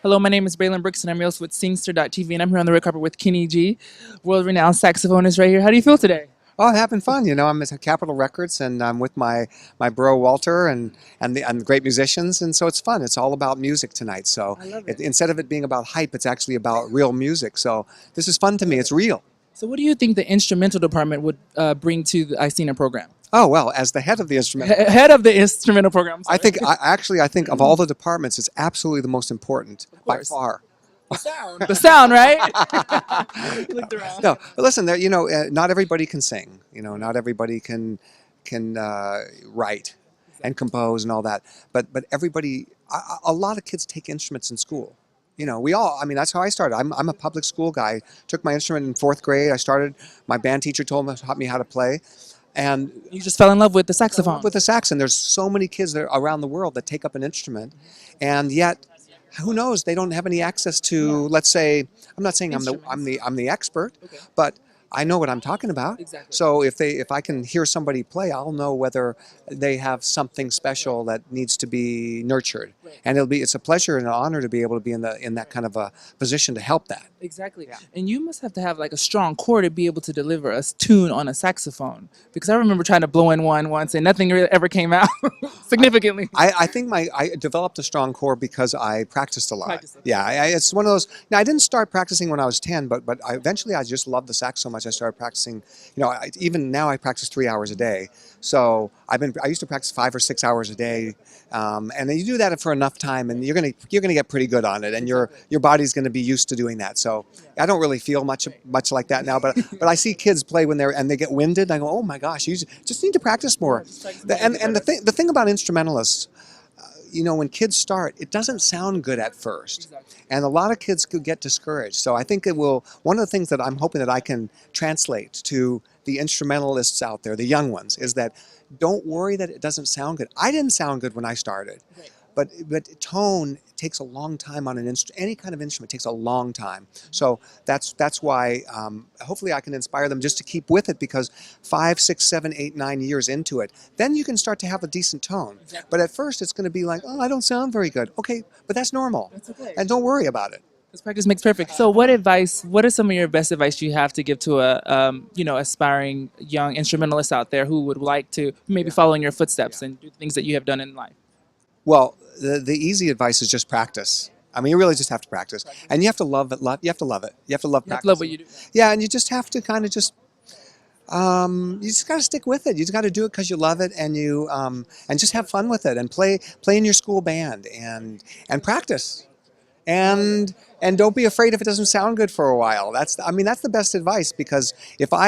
Hello, my name is Braylon Brooks, and I'm your host with Singster.tv, and I'm here on the red carpet with Kenny G, world-renowned saxophonist right here. How do you feel today? Oh, I'm having fun. I'm at Capitol Records, and I'm with my bro Walter and the great musicians, and so it's fun. It's all about music tonight. So I love it. instead of it being about hype, it's actually about real music. So this is fun to me. It's real. So, what do you think the instrumental department would bring to the ISINA program? Oh well, as the head of the instrument, Head of the instrumental program. I'm I sorry. think I think of all the departments, it's absolutely the most important by course. far. The sound. The sound, right? Looked around. No, but listen, not everybody can sing. Not everybody can write and compose and all that. But everybody, a lot of kids take instruments in school. We all. I mean, that's how I started. I'm a public school guy. Took my instrument in fourth grade. I started. My band teacher taught me how to play, and You just fell in love with the I saxophone. love with the sax. And there's so many kids around the world that take up an instrument, and yet who knows? They don't have any access to, let's say, I'm not saying I'm the expert, Okay. but I know what I'm talking about. Exactly. So if I can hear somebody play, I'll know whether they have something special that needs to be nurtured. Right. And it's a pleasure and an honor to be able to be in that kind of a position to help that. Exactly. And you must have to have like a strong core to be able to deliver a tune on a saxophone. Because I remember trying to blow in one once and nothing really ever came out significantly. I think I developed a strong core because I practiced a lot. Practiced, okay. Yeah, it's one of those. Now I didn't start practicing when I was 10, but eventually I just loved the sax so much I started practicing. Even now I practice 3 hours a day. So I used to practice 5 or 6 hours a day, and then you do that for enough time, and you're gonna get pretty good on it, and your body's gonna be used to doing that. So I don't really feel much like that now, but I see kids play when they get winded. And I go, oh my gosh, you just need to practice more. And the thing about instrumentalists, when kids start, it doesn't sound good at first. Exactly. And a lot of kids could get discouraged. So I think one of the things that I'm hoping that I can translate to the instrumentalists out there, the young ones, is that don't worry that it doesn't sound good. I didn't sound good when I started. Right. But tone takes a long time on any kind of instrument takes a long time. So that's why hopefully I can inspire them just to keep with it, because 5, 6, 7, 8, 9 years into it, then you can start to have a decent tone. Exactly. But at first it's going to be like, oh, I don't sound very good. Okay, but that's normal. That's okay. And don't worry about it. Because practice makes perfect. So, what are some of your best advice you have to give to a, aspiring young instrumentalist out there who would like to maybe follow in your footsteps and do things that you have done in life? Well, the easy advice is just practice. I mean, you really just have to practice, and you have to love it. You have to love it. You have to love You have practice. to love what you do. Yeah, and you just have to kind of you just got to stick with it. You just got to do it because you love it, and and just have fun with it, and play in your school band, and practice, and don't be afraid if it doesn't sound good for a while. That's the best advice, because I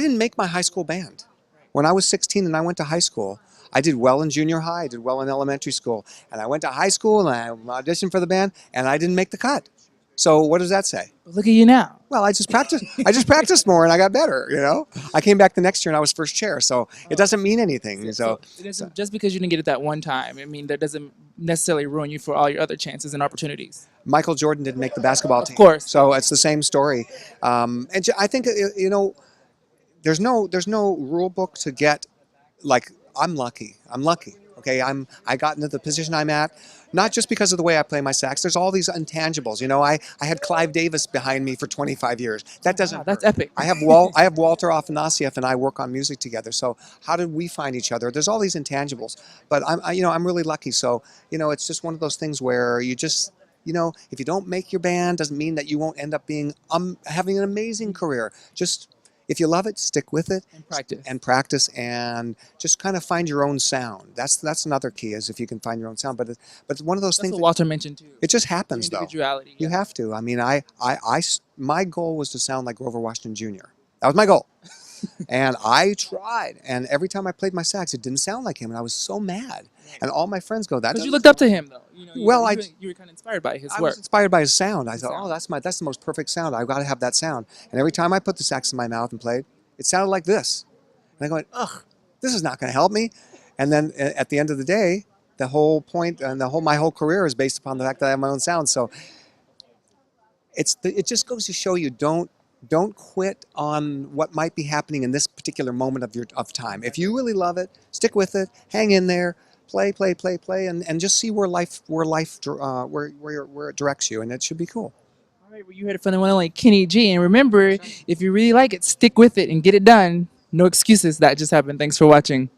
didn't make my high school band. When I was 16 and I went to high school, I did well in junior high, I did well in elementary school, and I went to high school and I auditioned for the band, and I didn't make the cut. So what does that say? But look at you now. Well, I just practiced. I just practiced more, and I got better. I came back the next year and I was first chair. So it doesn't mean anything. So It doesn't, just because you didn't get it that one time, I mean, that doesn't necessarily ruin you for all your other chances and opportunities. Michael Jordan didn't make the basketball team. Of course. So it's the same story. I think there's no rule book to get. Like, I'm lucky. Okay, I got into the position I'm at, not just because of the way I play my sax. There's all these intangibles. I had Clive Davis behind me for 25 years. That doesn't. Wow, that's hurt. epic. I have Walter Afanasieff, and I work on music together. So how did we find each other? There's all these intangibles, but I'm really lucky. So it's just one of those things where you just. If you don't make your band, doesn't mean that you won't end up being having an amazing career. Just if you love it, stick with it And practice. and just kind of find your own sound. That's another key, is if you can find your own sound. But it's one of those That's things. what Walter mentioned too. It just happens, Your though. individuality. You have to. I mean, my goal was to sound like Grover Washington Jr. That was my goal. And I tried, and every time I played my sax, it didn't sound like him, and I was so mad. And all my friends go, "That." Because you looked up to him, though. Well, you were kind of inspired by his I work. was inspired by his sound. I thought, sound. that's the most perfect sound. I've got to have that sound. And every time I put the sax in my mouth and played, it sounded like this. And I go, ugh, this is not going to help me. And then at the end of the day, the whole point and my whole career is based upon the fact that I have my own sound. So it just goes to show you, don't quit on what might be happening in this particular moment of time. If you really love it, stick with it, hang in there, play, play, play, play, and just see where it directs you, and it should be cool. All right, well, you heard it from the one and only Kenny G. And remember, if you really like it, stick with it and get it done. No excuses. That just happened. Thanks for watching.